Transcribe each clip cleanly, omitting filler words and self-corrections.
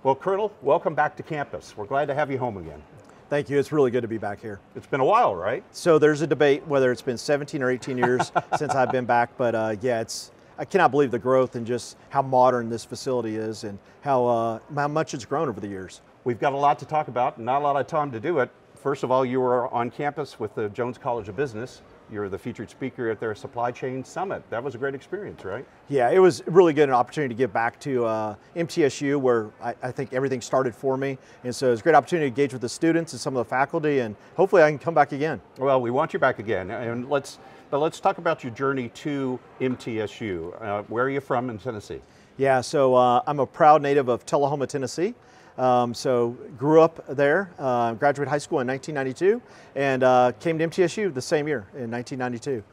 Well, Colonel, welcome back to campus. We're glad to have you home again. Thank you, it's really good to be back here. It's been a while, right? So there's a debate whether it's been 17 or 18 years since I've been back, but yeah, I cannot believe the growth and just how modern this facility is and how much it's grown over the years. We've got a lot to talk about, not a lot of time to do it. First of all, you were on campus with the Jones College of Business. You're the featured speaker at their Supply Chain Summit. That was a great experience, right? Yeah, it was really good, an opportunity to get back to MTSU, where I think everything started for me. And so it's a great opportunity to engage with the students and some of the faculty, and hopefully I can come back again. Well, we want you back again. And let's talk about your journey to MTSU. Where are you from in Tennessee? Yeah, so I'm a proud native of Tullahoma, Tennessee. So grew up there, graduated high school in 1992, and came to MTSU the same year in 1992.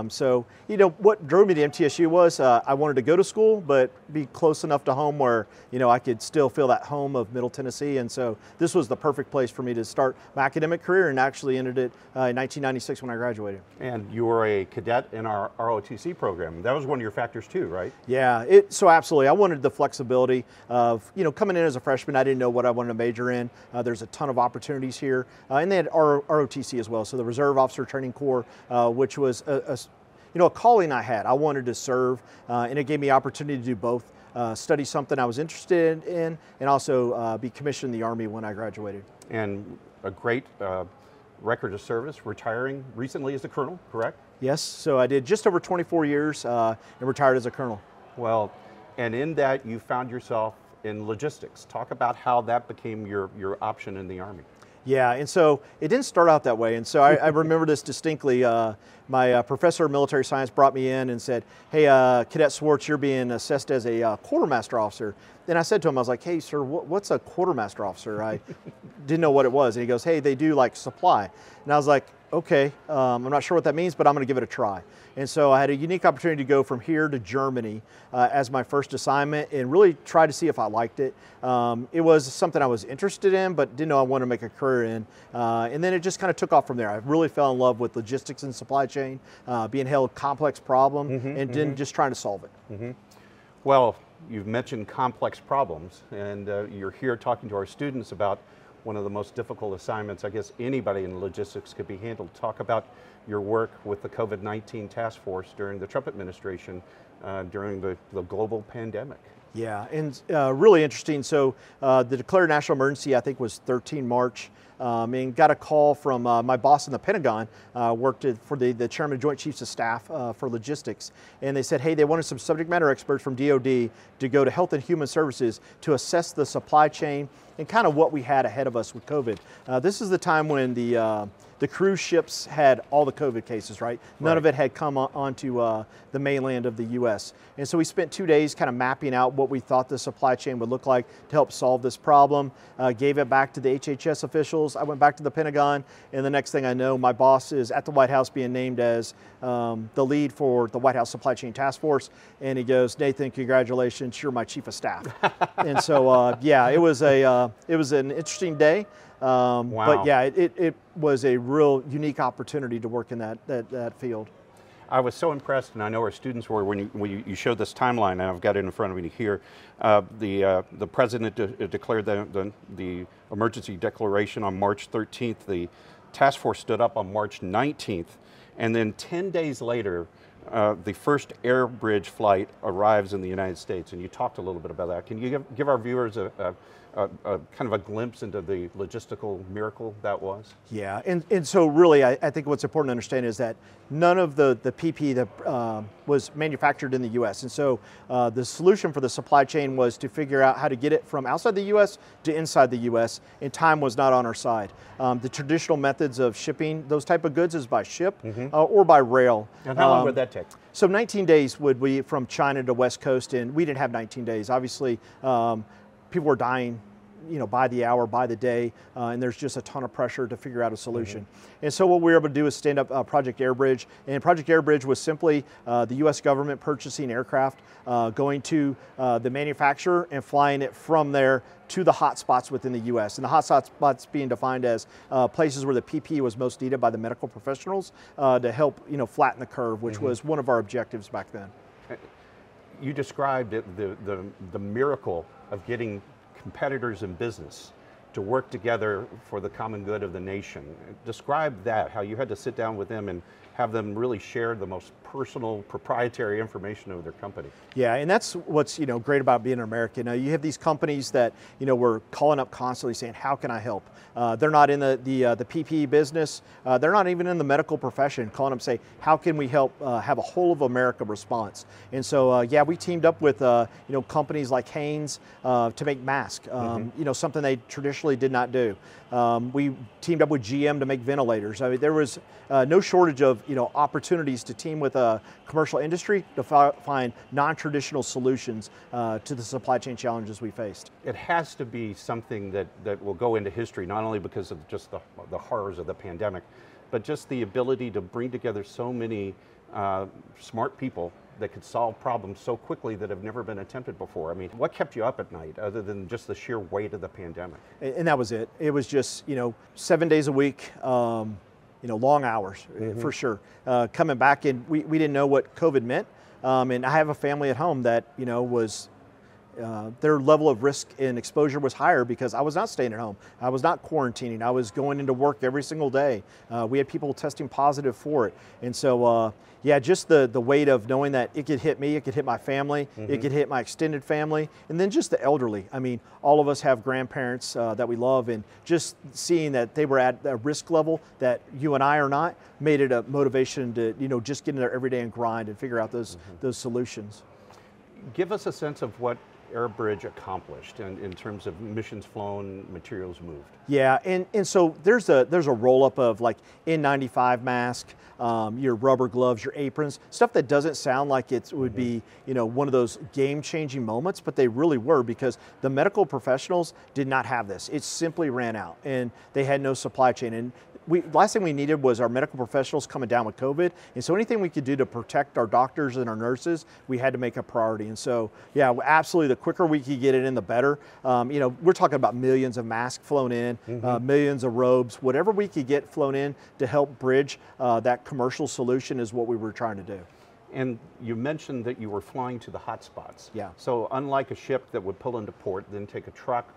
So, you know, what drove me to MTSU was I wanted to go to school, but be close enough to home where, you know, I could still feel that home of Middle Tennessee. And so this was the perfect place for me to start my academic career, and actually ended it in 1996 when I graduated. And you were a cadet in our ROTC program. That was one of your factors too, right? Yeah, so absolutely. I wanted the flexibility of, you know, coming in as a freshman, I didn't know what I wanted to major in. There's a ton of opportunities here. And they had ROTC as well, so the Reserve Officer Training Corps, which was a calling I had. I wanted to serve, and it gave me opportunity to do both, study something I was interested in, and also be commissioned in the Army when I graduated. And a great record of service, retiring recently as a colonel, correct? Yes, so I did just over 24 years and retired as a colonel. Well, and in that you found yourself in logistics. Talk about how that became your option in the Army. Yeah, and so it didn't start out that way. And so I remember this distinctly. My professor of military science brought me in and said, hey, Cadet Swartz, you're being assessed as a quartermaster officer. And I said to him, I was like, hey, sir, what's a quartermaster officer? I didn't know what it was. And he goes, hey, they do like supply. And I was like, okay, I'm not sure what that means, but I'm going to give it a try. And so I had a unique opportunity to go from here to Germany as my first assignment and really try to see if I liked it. It was something I was interested in, but didn't know I wanted to make a career in. And then it just kind of took off from there. I really fell in love with logistics and supply chain, being held complex problem, and then just trying to solve it. Well, you've mentioned complex problems, and you're here talking to our students about one of the most difficult assignments I guess anybody in logistics could be handled. Talk about your work with the COVID-19 task force during the Trump administration during the global pandemic. Yeah, and really interesting. So the declared national emergency, I think, was 13 March. And got a call from my boss in the Pentagon, worked for the Chairman of Joint Chiefs of Staff for logistics. And they said, hey, they wanted some subject matter experts from DOD to go to Health and Human Services to assess the supply chain and kind of what we had ahead of us with COVID. This is the time when the cruise ships had all the COVID cases, right? None of it had come onto the mainland of the US. And so we spent 2 days kind of mapping out what we thought the supply chain would look like to help solve this problem. Gave it back to the HHS officials. I went back to the Pentagon, and the next thing I know, my boss is at the White House being named as the lead for the White House Supply Chain Task Force. And he goes, Nathan, congratulations, you're my chief of staff. And so, yeah, it was an interesting day. Wow. But yeah, it was a real unique opportunity to work in that field. I was so impressed, and I know our students were, when you showed this timeline, and I've got it in front of me here. The president declared the emergency declaration on March 13th. The task force stood up on March 19th, and then 10 days later, the first AirBridge flight arrives in the United States, and you talked a little bit about that. Can you give our viewers a kind of a glimpse into the logistical miracle that was? Yeah, and so really I think what's important to understand is that none of the PPE that was manufactured in the US. And so the solution for the supply chain was to figure out how to get it from outside the US to inside the US, and time was not on our side. The traditional methods of shipping those type of goods is by ship or by rail. And how long would that take? So 19 days would be from China to West Coast, and we didn't have 19 days. Obviously, people were dying, you know, by the hour, by the day, and there's just a ton of pressure to figure out a solution. And so what we were able to do is stand up Project AirBridge, and Project AirBridge was simply the US government purchasing aircraft, going to the manufacturer and flying it from there to the hot spots within the US. And the hot spots being defined as places where the PPE was most needed by the medical professionals to help, you know, flatten the curve, which was one of our objectives back then. You described it, the miracle of getting competitors in business to work together for the common good of the nation. Describe that, how you had to sit down with them and have them really share the most personal, proprietary information of their company. Yeah, and that's what's great about being an American. You have these companies that we're calling up constantly saying, "How can I help?" They're not in the PPE business. They're not even in the medical profession. Calling them, say, "How can we help have a whole of America response?" And so, yeah, we teamed up with companies like Hanes to make masks. Something they traditionally did not do. We teamed up with GM to make ventilators. I mean, there was no shortage of opportunities to team with a commercial industry to find non-traditional solutions to the supply chain challenges we faced. It has to be something that will go into history, not only because of just the horrors of the pandemic, but just the ability to bring together so many smart people that could solve problems so quickly that have never been attempted before. I mean, what kept you up at night other than just the sheer weight of the pandemic? And that was it. It was just, 7 days a week, long hours for sure. Coming back, and we didn't know what COVID meant. And I have a family at home that, was their level of risk and exposure was higher because I was not staying at home. I was not quarantining. I was going into work every single day. We had people testing positive for it. And so, yeah, just the weight of knowing that it could hit me, it could hit my family, it could hit my extended family, and then just the elderly. I mean, all of us have grandparents that we love, and just seeing that they were at a risk level that you and I are not made it a motivation to, just get in there every day and grind and figure out those solutions. Give us a sense of what AirBridge accomplished in terms of missions flown, materials moved. Yeah, and so there's a roll-up of like N95 mask, your rubber gloves, your aprons, stuff that doesn't sound like it would be one of those game-changing moments, but they really were, because the medical professionals did not have this. It simply ran out, and they had no supply chain. And last thing we needed was our medical professionals coming down with COVID, and so anything we could do to protect our doctors and our nurses, we had to make a priority. And so, yeah, absolutely, the quicker we could get it in, the better. We're talking about millions of masks flown in, millions of robes, whatever we could get flown in to help bridge that commercial solution is what we were trying to do. And you mentioned that you were flying to the hot spots. Yeah. So unlike a ship that would pull into port, then take a truck,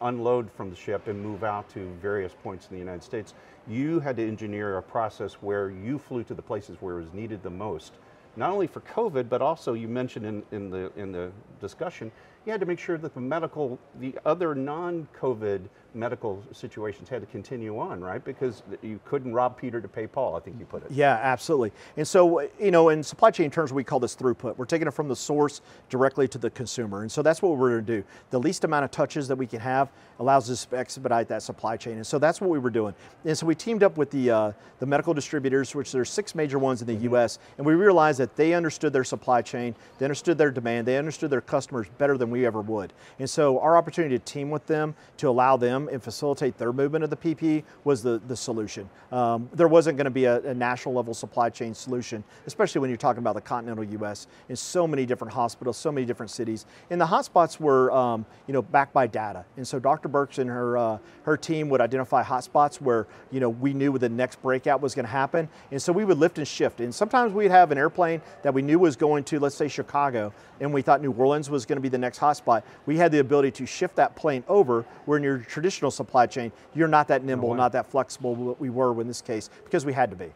unload from the ship and move out to various points in the United States, you had to engineer a process where you flew to the places where it was needed the most. Not only for COVID, but also you mentioned in the discussion, you had to make sure that the other non-COVID medical situations had to continue on, right? Because you couldn't rob Peter to pay Paul, I think you put it. Yeah, absolutely. And so, in supply chain terms, we call this throughput. We're taking it from the source directly to the consumer. And so that's what we're going to do. The least amount of touches that we can have allows us to expedite that supply chain. And so that's what we were doing. And so we teamed up with the medical distributors, which there's 6 major ones in the US, and we realized that they understood their supply chain, they understood their demand, they understood their customers better than we ever would. And so our opportunity to team with them to allow them and facilitate their movement of the PPE was the solution. There wasn't going to be a national level supply chain solution, especially when you're talking about the continental US in so many different hospitals, so many different cities. And the hotspots were backed by data. And so Dr. Burks and her team would identify hotspots where we knew the next breakout was going to happen. And so we would lift and shift. And sometimes we'd have an airplane that we knew was going to, let's say, Chicago, and we thought New Orleans was going to be the next hotspot. We had the ability to shift that plane over, where in your traditional supply chain, you're not that nimble, not that flexible, what we were in this case, because we had to be.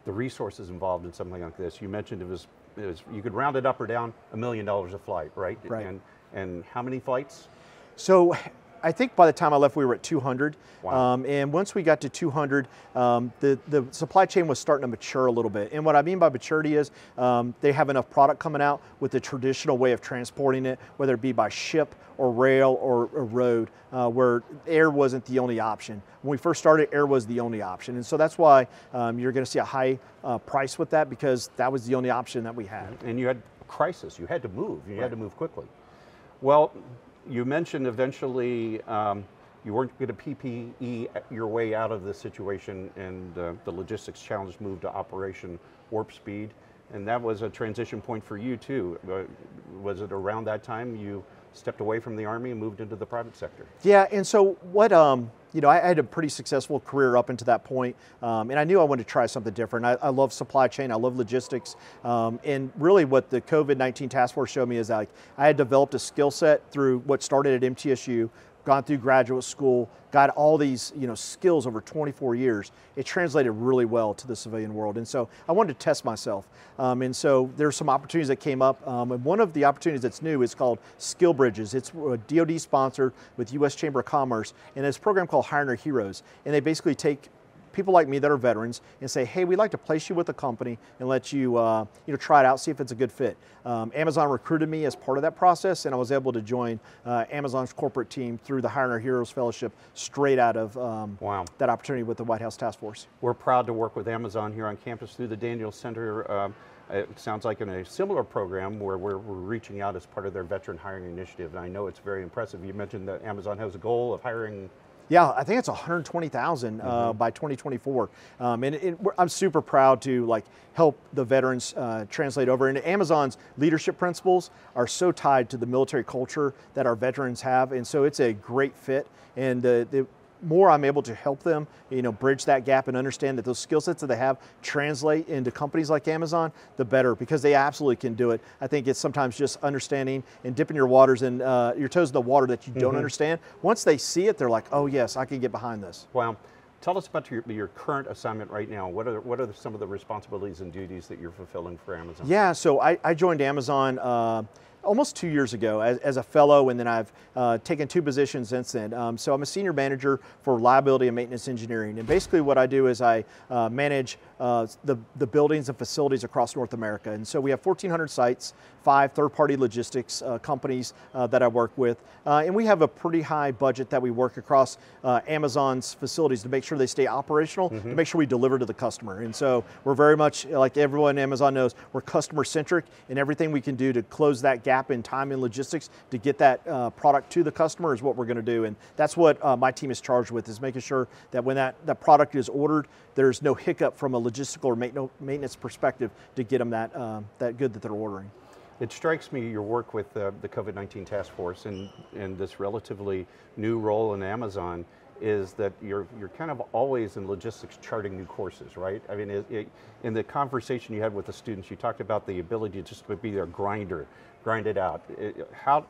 The resources involved in something like this, you mentioned it was you could round it up or down, $1 million a flight, right? Right. And how many flights? So I think by the time I left, we were at 200. Wow. And once we got to 200, the supply chain was starting to mature a little bit. And what I mean by maturity is they have enough product coming out with the traditional way of transporting it, whether it be by ship or rail or road, where air wasn't the only option. When we first started, air was the only option. And so that's why you're going to see a high price with that, because that was the only option that we had. And you had a crisis. You had to move. You had to move quickly. Well, you mentioned eventually you weren't going to PPE your way out of this situation, and the logistics challenge moved to Operation Warp Speed, and that was a transition point for you too. Was it around that time you stepped away from the Army and moved into the private sector. Yeah, and so what, I had a pretty successful career up until that point, and I knew I wanted to try something different. I love supply chain, I love logistics, and really what the COVID-19 task force showed me is I had developed a skill set through what started at MTSU, gone through graduate school, got all these skills over 24 years. It translated really well to the civilian world, and so I wanted to test myself. And so there's some opportunities that came up, and one of the opportunities that's new is called Skill Bridges. It's DoD sponsored with U.S. Chamber of Commerce, and it's a program called Hiring Our Heroes, and they basically take people like me that are veterans and say, hey, we'd like to place you with a company and let you try it out, see if it's a good fit. Amazon recruited me as part of that process, and I was able to join Amazon's corporate team through the Hiring Our Heroes Fellowship straight out of that opportunity with the White House Task Force. We're proud to work with Amazon here on campus through the Daniel Center. It sounds like in a similar program where we're reaching out as part of their veteran hiring initiative, and I know it's very impressive. You mentioned that Amazon has a goal of hiring. Yeah, I think it's 120,000 by 2024, and I'm super proud to help the veterans translate over. And Amazon's leadership principles are so tied to the military culture that our veterans have, and so it's a great fit. And the more I'm able to help them, bridge that gap and understand that those skill sets that they have translate into companies like Amazon, the better, because they absolutely can do it. I think it's sometimes just understanding and dipping your waters and your toes in the water that you don't understand. Once they see it, they're like, oh yes, I can get behind this. Wow. Tell us about your current assignment right now. What are some of the responsibilities and duties that you're fulfilling for Amazon? Yeah, so I joined Amazon almost 2 years ago as a fellow, and then I've taken 2 positions since then. So I'm a senior manager for reliability and maintenance engineering, and basically what I do is I manage the buildings and facilities across North America. And so we have 1,400 sites, 5 third-party logistics companies that I work with, and we have a pretty high budget that we work across Amazon's facilities to make sure they stay operational, to make sure we deliver to the customer. And so we're very much, like everyone at Amazon knows, we're customer-centric, and everything we can do to close that gap in time and logistics to get that product to the customer is what we're going to do. And that's what my team is charged with, is making sure that when that product is ordered, there's no hiccup from a logistical or maintenance perspective to get them that good that they're ordering. It strikes me your work with the COVID-19 task force and this relatively new role in Amazon is that you're kind of always in logistics charting new courses, right? I mean, in the conversation you had with the students, you talked about the ability just to be a grinder, grind it out. How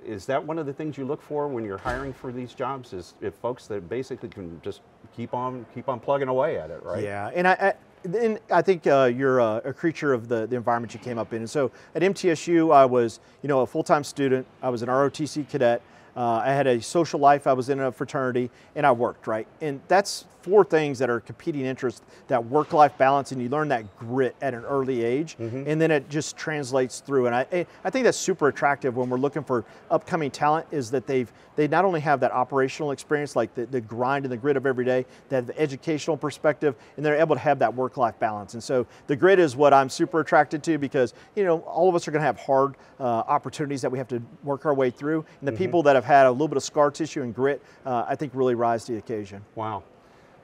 is that one of the things you look for when you're hiring for these jobs? Is if folks that basically can just keep on plugging away at it, right? Yeah, and I think you're a creature of the environment you came up in. And so at MTSU, I was a full-time student. I was an ROTC cadet. I had a social life, I was in a fraternity, and I worked, right? And that's 4 things that are competing interests, that work-life balance, and you learn that grit at an early age, and then it just translates through. And I think that's super attractive when we're looking for upcoming talent, is that they not only have that operational experience, like the grind and the grit of every day, they have the educational perspective, and they're able to have that work-life balance. And so the grit is what I'm super attracted to, because all of us are going to have hard opportunities that we have to work our way through, and the people that have had a little bit of scar tissue and grit, I think really rise to the occasion. Wow.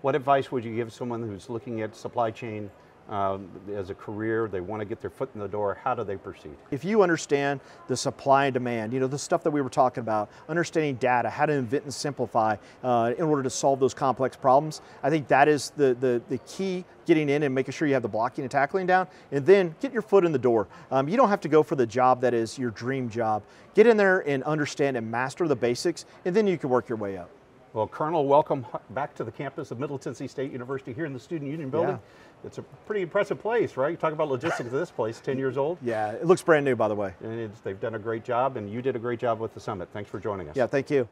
What advice would you give someone who's looking at supply chain as a career, they want to get their foot in the door? How do they proceed? If you understand the supply and demand, the stuff that we were talking about, understanding data, how to invent and simplify in order to solve those complex problems, I think that is the key, getting in and making sure you have the blocking and tackling down, and then get your foot in the door. You don't have to go for the job that is your dream job. Get in there and understand and master the basics, and then you can work your way up. Well, Colonel, welcome back to the campus of Middle Tennessee State University here in the Student Union Building. Yeah. It's a pretty impressive place, right? You talk about logistics of this place, 10 years old. Yeah, it looks brand new, by the way. And they've done a great job, and you did a great job with the summit. Thanks for joining us. Yeah, thank you.